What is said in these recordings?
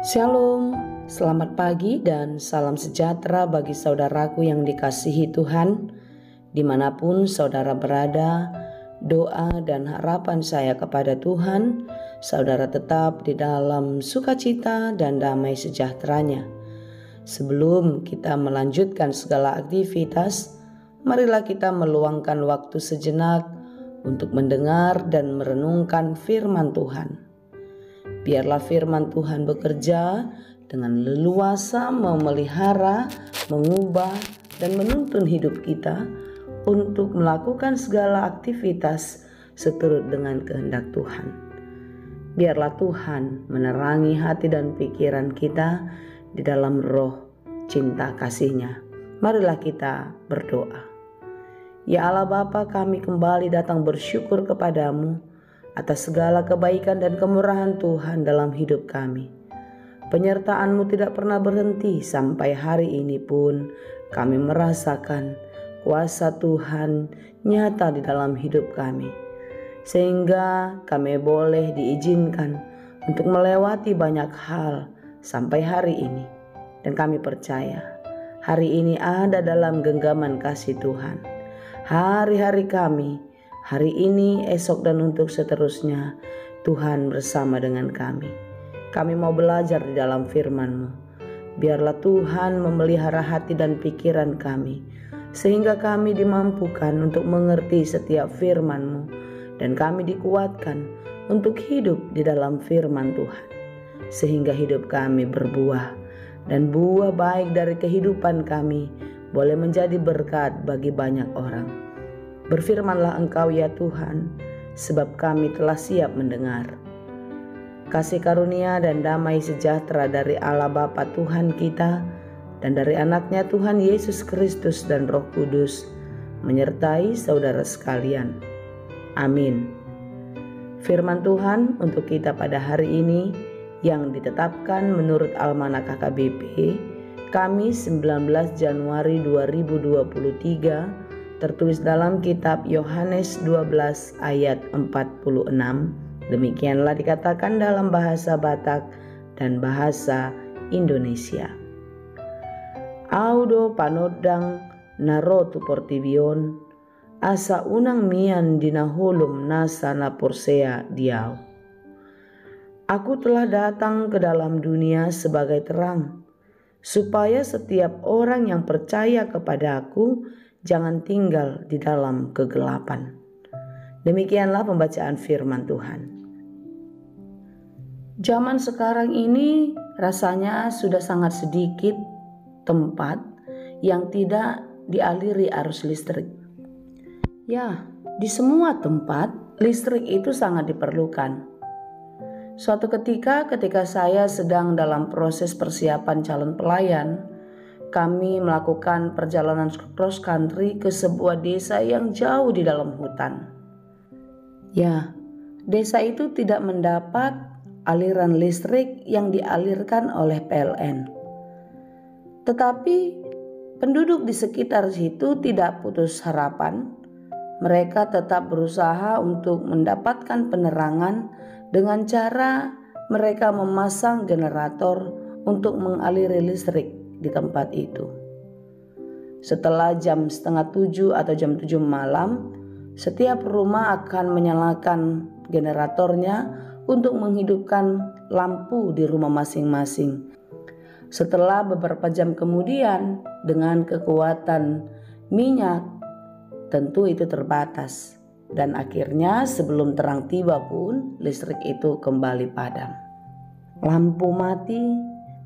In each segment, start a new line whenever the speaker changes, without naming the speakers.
Shalom, selamat pagi dan salam sejahtera bagi saudaraku yang dikasihi Tuhan. Dimanapun saudara berada, doa dan harapan saya kepada Tuhan, saudara tetap di dalam sukacita dan damai sejahteranya. Sebelum kita melanjutkan segala aktivitas, marilah kita meluangkan waktu sejenak untuk mendengar dan merenungkan firman Tuhan. Biarlah firman Tuhan bekerja dengan leluasa memelihara, mengubah, dan menuntun hidup kita untuk melakukan segala aktivitas seturut dengan kehendak Tuhan. Biarlah Tuhan menerangi hati dan pikiran kita di dalam roh cinta kasih-Nya. Marilah kita berdoa. Ya Allah Bapa, kami kembali datang bersyukur kepadamu atas segala kebaikan dan kemurahan Tuhan dalam hidup kami. Penyertaan-Mu tidak pernah berhenti sampai hari ini pun kami merasakan kuasa Tuhan nyata di dalam hidup kami. Sehingga kami boleh diizinkan untuk melewati banyak hal sampai hari ini. Dan kami percaya hari ini ada dalam genggaman kasih Tuhan. Hari-hari kami, hari ini, esok, dan untuk seterusnya, Tuhan bersama dengan kami. Kami mau belajar di dalam firman-Mu. Biarlah Tuhan memelihara hati dan pikiran kami, sehingga kami dimampukan untuk mengerti setiap firman-Mu, dan kami dikuatkan untuk hidup di dalam firman Tuhan, sehingga hidup kami berbuah, dan buah baik dari kehidupan kami boleh menjadi berkat bagi banyak orang. Berfirmanlah Engkau ya Tuhan, sebab kami telah siap mendengar. Kasih karunia dan damai sejahtera dari Allah Bapa Tuhan kita dan dari anaknya Tuhan Yesus Kristus dan Roh Kudus menyertai saudara sekalian. Amin. Firman Tuhan untuk kita pada hari ini yang ditetapkan menurut Almanak KKBP Kamis 19 Januari 2023, tertulis dalam kitab Yohanes 12 ayat 46. Demikianlah dikatakan dalam bahasa Batak dan bahasa Indonesia. Audo panodang narotu portibion, asa unang mian dinahulum nasa na porsea diau. Aku telah datang ke dalam dunia sebagai terang, supaya setiap orang yang percaya kepada Aku jangan tinggal di dalam kegelapan. Demikianlah pembacaan firman Tuhan. Zaman sekarang ini rasanya sudah sangat sedikit tempat yang tidak dialiri arus listrik. Ya, di semua tempat listrik itu sangat diperlukan. Suatu ketika saya sedang dalam proses persiapan calon pelayan, kami melakukan perjalanan cross country ke sebuah desa yang jauh di dalam hutan. Ya, desa itu tidak mendapat aliran listrik yang dialirkan oleh PLN. Tetapi penduduk di sekitar situ tidak putus harapan. Mereka tetap berusaha untuk mendapatkan penerangan dengan cara mereka memasang generator untuk mengaliri listrik di tempat itu. Setelah jam 6:30 atau jam 7 malam, setiap rumah akan menyalakan generatornya untuk menghidupkan lampu di rumah masing-masing. Setelah beberapa jam kemudian, dengan kekuatan minyak, tentu itu terbatas. Dan akhirnya sebelum terang tiba pun listrik itu kembali padam. Lampu mati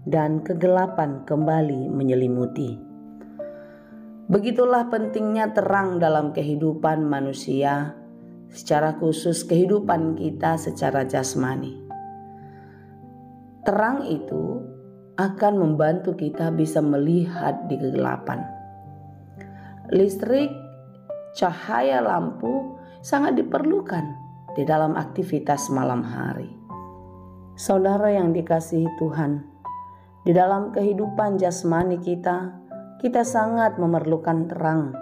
dan kegelapan kembali menyelimuti. Begitulah pentingnya terang dalam kehidupan manusia, secara khusus kehidupan kita secara jasmani. Terang itu akan membantu kita bisa melihat di kegelapan. Listrik, cahaya lampu sangat diperlukan di dalam aktivitas malam hari. Saudara yang dikasihi Tuhan, di dalam kehidupan jasmani kita sangat memerlukan terang.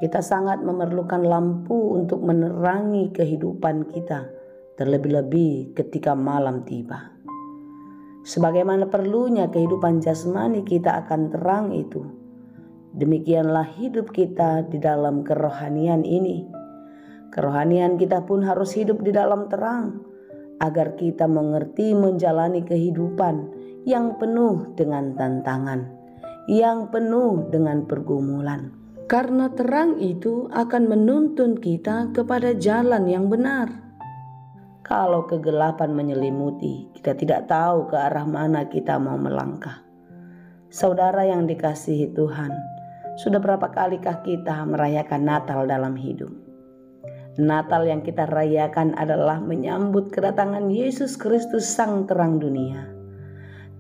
Kita sangat memerlukan lampu untuk menerangi kehidupan kita, terlebih-lebih ketika malam tiba. Sebagaimana perlunya kehidupan jasmani kita akan terang itu, demikianlah hidup kita di dalam kerohanian ini. Kerohanian kita pun harus hidup di dalam terang, agar kita mengerti menjalani kehidupan yang penuh dengan tantangan, yang penuh dengan pergumulan. Karena terang itu akan menuntun kita kepada jalan yang benar. Kalau kegelapan menyelimuti, kita tidak tahu ke arah mana kita mau melangkah. Saudara yang dikasihi Tuhan, sudah berapa kalikah kita merayakan Natal dalam hidup? Natal yang kita rayakan adalah menyambut kedatangan Yesus Kristus Sang Terang Dunia.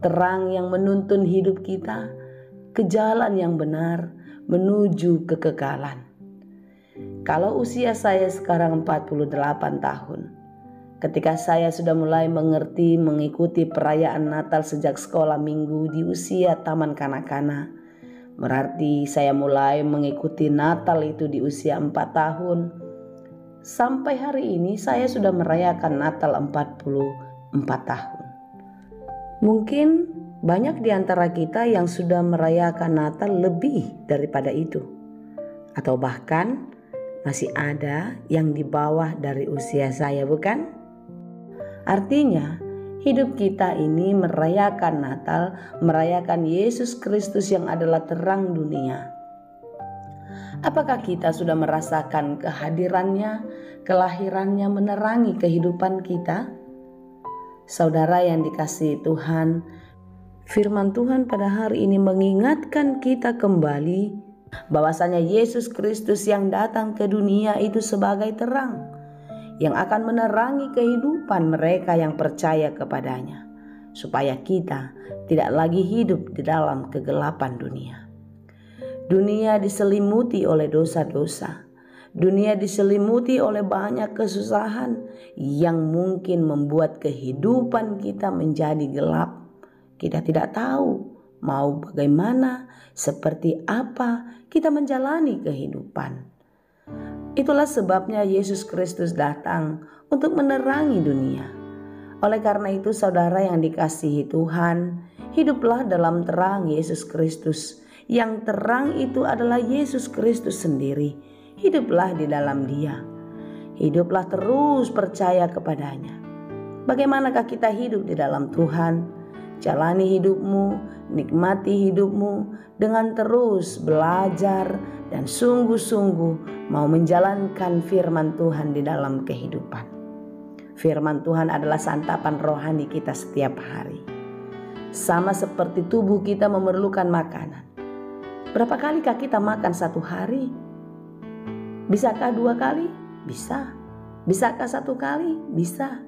Terang yang menuntun hidup kita ke jalan yang benar menuju kekekalan. Kalau usia saya sekarang 48 tahun, ketika saya sudah mulai mengerti mengikuti perayaan Natal sejak sekolah minggu di usia taman kanak-kanak, berarti saya mulai mengikuti Natal itu di usia 4 tahun. Sampai hari ini saya sudah merayakan Natal 44 tahun. Mungkin banyak di antara kita yang sudah merayakan Natal lebih daripada itu. Atau bahkan masih ada yang di bawah dari usia saya, bukan? Artinya, hidup kita ini merayakan Natal, merayakan Yesus Kristus yang adalah terang dunia. Apakah kita sudah merasakan kehadirannya, kelahirannya menerangi kehidupan kita? Saudara yang dikasihi Tuhan, firman Tuhan pada hari ini mengingatkan kita kembali bahwasanya Yesus Kristus yang datang ke dunia itu sebagai terang yang akan menerangi kehidupan mereka yang percaya kepadanya, supaya kita tidak lagi hidup di dalam kegelapan dunia. Dunia diselimuti oleh dosa-dosa. Dunia diselimuti oleh banyak kesusahan yang mungkin membuat kehidupan kita menjadi gelap. Kita tidak tahu mau bagaimana, seperti apa kita menjalani kehidupan. Itulah sebabnya Yesus Kristus datang untuk menerangi dunia. Oleh karena itu, saudara yang dikasihi Tuhan, hiduplah dalam terang Yesus Kristus. Yang terang itu adalah Yesus Kristus sendiri. Hiduplah di dalam Dia. Hiduplah terus percaya kepadanya. Bagaimanakah kita hidup di dalam Tuhan? Jalani hidupmu, nikmati hidupmu dengan terus belajar dan sungguh-sungguh mau menjalankan firman Tuhan di dalam kehidupan. Firman Tuhan adalah santapan rohani kita setiap hari. Sama seperti tubuh kita memerlukan makanan. Berapa kalikah kita makan satu hari? Bisakah 2 kali? Bisa. Bisakah 1 kali? Bisa.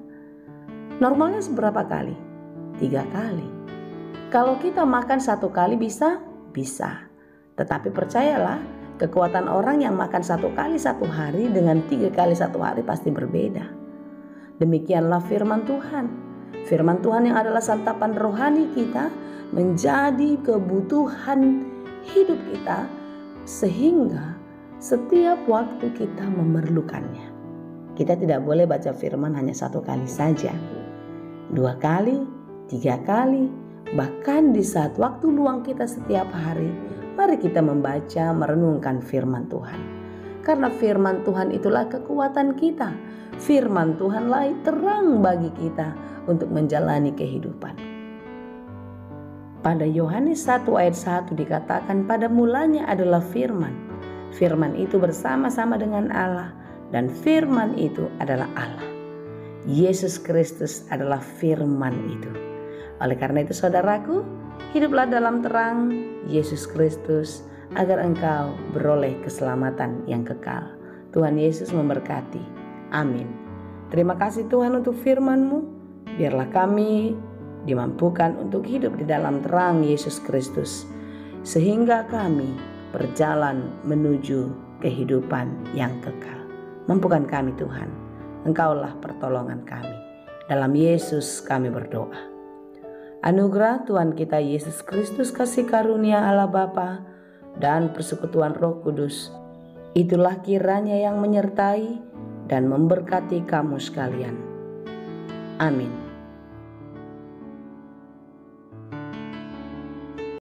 Normalnya seberapa kali? 3 kali. Kalau kita makan 1 kali bisa? Bisa. Tetapi percayalah, kekuatan orang yang makan 1 kali 1 hari dengan 3 kali 1 hari pasti berbeda. Demikianlah firman Tuhan. Firman Tuhan yang adalah santapan rohani kita menjadi kebutuhan hidup kita, sehingga setiap waktu kita memerlukannya. Kita tidak boleh baca firman hanya 1 kali saja, 2 kali, 3 kali, bahkan di saat waktu luang kita setiap hari, mari kita membaca, merenungkan firman Tuhan. Karena firman Tuhan itulah kekuatan kita. Firman Tuhanlah terang bagi kita untuk menjalani kehidupan. Pada Yohanes 1 ayat 1 dikatakan, pada mulanya adalah firman. Firman itu bersama-sama dengan Allah, dan firman itu adalah Allah. Yesus Kristus adalah firman itu. Oleh karena itu, saudaraku, hiduplah dalam terang Yesus Kristus agar engkau beroleh keselamatan yang kekal. Tuhan Yesus memberkati. Amin. Terima kasih Tuhan untuk firman-Mu. Biarlah kami dimampukan untuk hidup di dalam terang Yesus Kristus, sehingga kami berjalan menuju kehidupan yang kekal. Mampukan kami Tuhan, Engkaulah pertolongan kami. Dalam Yesus kami berdoa. Anugerah Tuhan kita Yesus Kristus, kasih karunia Allah Bapa, dan persekutuan Roh Kudus, itulah kiranya yang menyertai dan memberkati kamu sekalian. Amin.